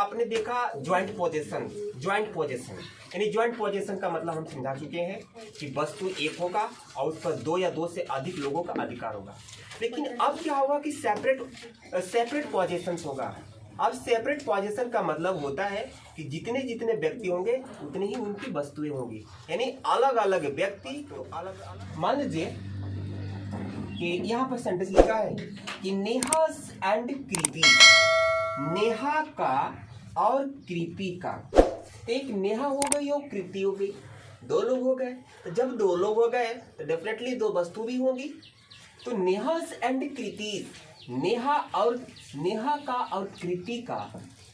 आपने देखा joint position, joint position यानी ज्वाइंट पोजीशन का मतलब हम समझा चुके हैं कि वस्तु एक होगा और उस पर दो या दो से अधिक लोगों का अधिकार होगा। लेकिन अब क्या होगा कि सेपरेट पोजीशन होगा। अब सेपरेट पोजीशन का मतलब होता है कि जितने जितने व्यक्ति होंगे उतनी ही उनकी वस्तुएं होंगी, यानी अलग अलग व्यक्ति तो अलग अलग। मान लीजिए कि यहाँ पर सेंटेंस लिखा है कि नेहा एंड कृति, नेहा का और कृति का। एक नेहा हो गई और कृति हो गई, दो लोग हो गए। तो जब दो लोग हो गए तो डेफिनेटली दो वस्तु भी होंगी। तो नेहा एंड कृति, नेहा का और कृति का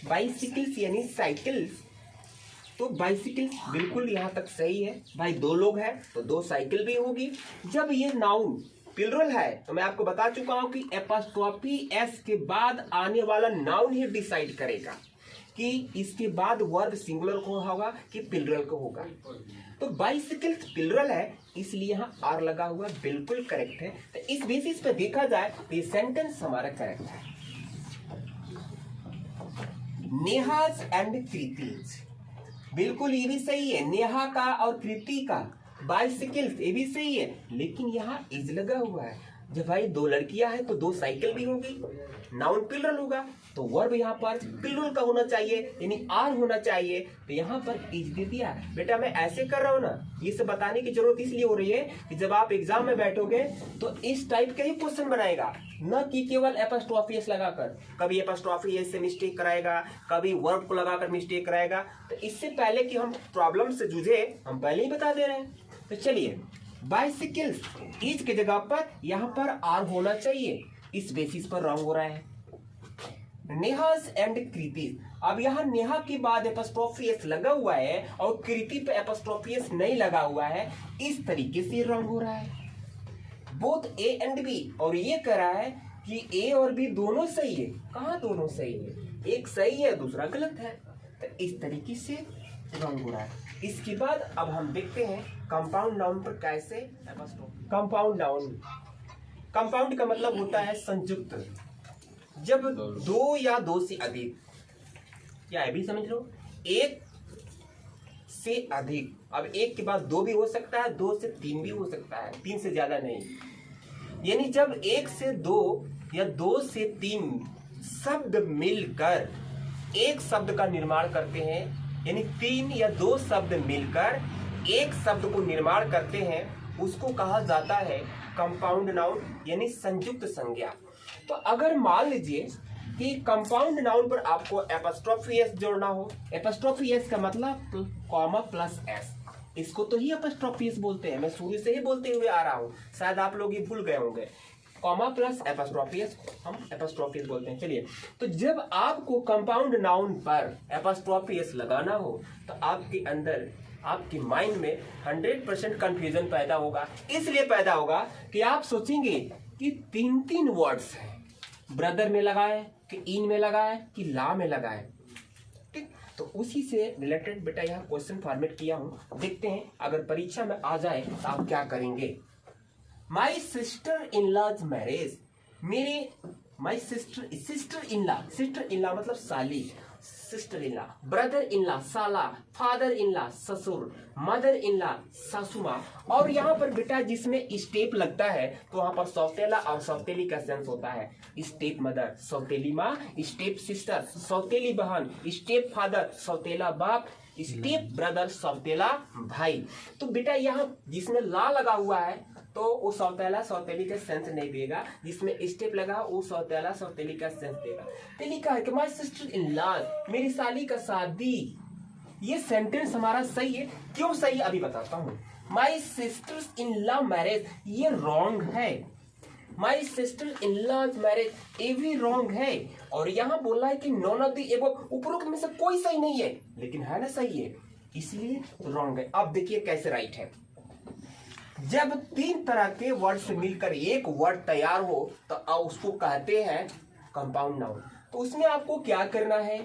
बाइसिकल्स यानी साइकिल्स। तो बाइसिकल बिल्कुल यहाँ तक सही है भाई, दो लोग हैं तो दो साइकिल भी होगी। जब ये नाउन प्लुरल है तो मैं आपको बता चुका हूं कि एपॉस्ट्रोफी एस के बाद आने वाला नाउन ही डिसाइड करेगा कि इसके बाद वर्ब सिंगुलर को होगा कि प्लुरल को होगा। तो बाइसिकल्स प्लुरल है इसलिए यहाँ आर लगा हुआ बिल्कुल करेक्ट है। तो इस बेसिस पे देखा जाए तो ये सेंटेंस हमारा करेक्ट है। नेहाज एंड कृतिज, बिल्कुल ये भी सही है। नेहा का और कृति का बाइसिकल्स ये भी सही है, लेकिन यहाँ इज लगा हुआ है। जब भाई दो लड़कियां हैं तो दो साइकिल भी होगी, नाउन प्लुरल होगा तो वर्ब यहाँ पर प्लुरल का होना चाहिए यानी आर होना चाहिए। तो यहाँ पर इज दे दिया। बेटा मैं ऐसे कर रहा हूँ ना, ये सब बताने की जरूरत इसलिए हो रही है कि जब आप एग्जाम में बैठोगे तो इस टाइप के ही क्वेश्चन बनाएगा, न कि केवल एपॉस्ट्रोफी एस लगाकर। कभी एपॉस्ट्रोफी एस से मिस्टेक कराएगा, कभी वर्ब को लगाकर मिस्टेक कराएगा। तो इससे पहले कि हम प्रॉब्लम से जूझे हम पहले ही बता दे रहे हैं। तो चलिए, बाइसिकल्स इज के जगह पर यहाँ पर आर होना चाहिए, इस बेसिस पर रॉन्ग हो रहा है। नेहास एंड कृति, अब यहाँ नेहा के बाद एपॉस्ट्रोफी एस लगा हुआ है और कृति पे एपॉस्ट्रोफी एस नहीं लगा हुआ है, इस तरीके से रॉन्ग हो रहा है। बोथ ए एंड बी, और ये कह रहा है कि ए और बी दोनों सही है। कहाँ दोनों सही है? एक सही है दूसरा गलत है। तो इस तरीके से रॉन्ग हो रहा है। इसके बाद अब हम देखते हैं कंपाउंड नाउन पर कैसे। कंपाउंड नाउन, कंपाउंड का मतलब होता है संयुक्त। जब दो या दो से अधिक, या भी समझ लो, एक से अधिक। अब एक के बाद दो भी हो सकता है, दो से तीन भी हो सकता है, तीन से ज्यादा नहीं। यानी जब एक से दो या दो से तीन शब्द मिलकर एक शब्द का निर्माण करते हैं, यानी तीन या दो शब्द मिलकर एक शब्द को निर्माण करते हैं, उसको कहा जाता है कंपाउंड नाउन यानी संयुक्त संज्ञा। तो अगर मान लीजिए कि कंपाउंड नाउन पर आपको एपॉस्ट्रोफी एस जोड़ना हो, एपॉस्ट्रोफी एस का मतलब कॉमा प्लस एस, इसको तो ही एपॉस्ट्रोफी एस बोलते हैं। मैं शुरू से ही बोलते हुए आ रहा हूँ, शायद आप लोग ये भूल गए होंगे। कॉमा प्लस एपॉस्ट्रोफी एस हम एपॉस्ट्रोफी एस बोलते हैं। चलिए, तो जब आपको कंपाउंड नाउन पर एपॉस्ट्रोफी एस लगाना हो तो आपके अंदर, आपके माइंड में 100% कंफ्यूजन पैदा होगा। इसलिए पैदा होगा कि आप सोचेंगे कि तीन तीन वर्ड्स हैं, ब्रदर में लगाए कि इन में लगाए कि ला में लगाए। ठीक, तो उसी से रिलेटेड बेटा यहाँ क्वेश्चन फॉर्मेट किया हूँ। देखते हैं अगर परीक्षा में आ जाए तो आप क्या करेंगे। My sister in law's marriage, मेरे माई सिस्टर इन लॉ मतलब साली, sister in law, brother in law साला, फादर इन लॉ ससुर, मदर इन लॉ सासुमा। और यहाँ पर बेटा जिसमें स्टेप लगता है तो वहां पर सौतेला और सौतेली का सेंस होता है। स्टेप मदर सौतेली माँ, स्टेप सिस्टर सौतेली बहन, स्टेप फादर सौतेला बाप, स्टेप ब्रदर सौतेला भाई। तो बेटा यहाँ जिसमें ला लगा हुआ है तो वो सौतेला सौतेली का सेंस नहीं देगा, जिसमें स्टेप लगा वो सौतेला सौतेली का सेंस देगा। तो लिखा है कि माय सिस्टर इन लॉ, मेरी साली का शादी। ये सेंटेंस हमारा सही है। क्यों सही अभी बताता हूँ। My sisters in law marriage ये रॉन्ग है। My sister in law's marriage ये भी रॉन्ग है। और यहाँ बोला है कि नॉन ऑफ द अबव, उपरोक्त में से कोई सही नहीं है, लेकिन है ना सही है, इसलिए रॉन्ग है। अब देखिए कैसे राइट है। जब तीन तरह के वर्ड से मिलकर एक वर्ड तैयार हो तो उसको कहते हैं कंपाउंड नाउन। तो उसमें आपको क्या करना है,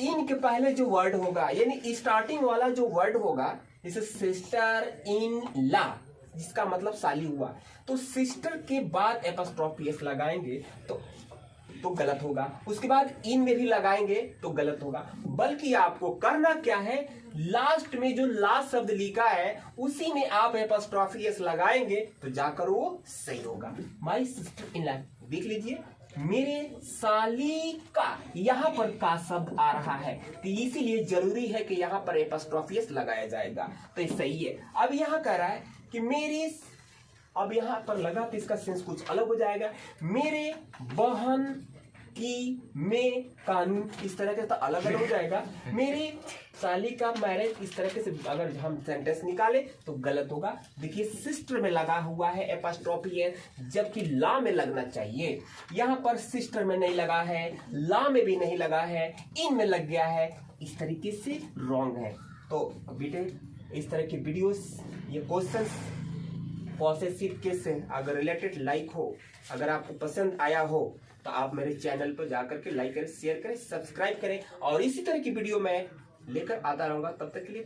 इन के पहले जो वर्ड होगा यानी स्टार्टिंग वाला जो वर्ड होगा, जैसे सिस्टर इन ला जिसका मतलब साली हुआ, तो सिस्टर के बाद एपॉस्ट्रोफी एस लगाएंगे तो तो गलत होगा, उसके बाद इन में भी लगाएंगे तो गलत होगा। बल्कि आपको करना क्या है, लास्ट में जो लास्ट शब्द लिखा है उसी में आप एपॉस्ट्रोफी एस लगाएंगे तो जाकर वो सही होगा। माई सिस्टर इन लॉ, देख लीजिए मेरे साली का, यहाँ पर का शब्द आ रहा है तो इसीलिए जरूरी है कि यहाँ पर एपॉस्ट्रोफी एस लगाया जाएगा, तो ये सही है। अब यहाँ कह रहा है कि मेरी, अब यहाँ पर लगा तो इसका सेंस कुछ अलग हो जाएगा। मेरे बहन की में कानून, इस तरह के तो अलग अलग हो जाएगा। मेरी साली का मैरिज, इस तरह से अगर हम सेंटेंस निकाले तो गलत होगा। देखिए सिस्टर में लगा हुआ है एपॉस्ट्रोफी है, जबकि ला में लगना चाहिए। यहाँ पर सिस्टर में नहीं लगा है, ला में भी नहीं लगा है, इन में लग गया है, इस तरीके से रॉन्ग है। तो बेटे इस तरह की वीडियोस, ये क्वेश्चंस पॉसेसिव केस से अगर रिलेटेड लाइक हो, अगर आपको पसंद आया हो तो आप मेरे चैनल पर जाकर के लाइक करें, शेयर करें, सब्सक्राइब करें और इसी तरह की वीडियो मैं लेकर आता रहूंगा। तब तक के लिए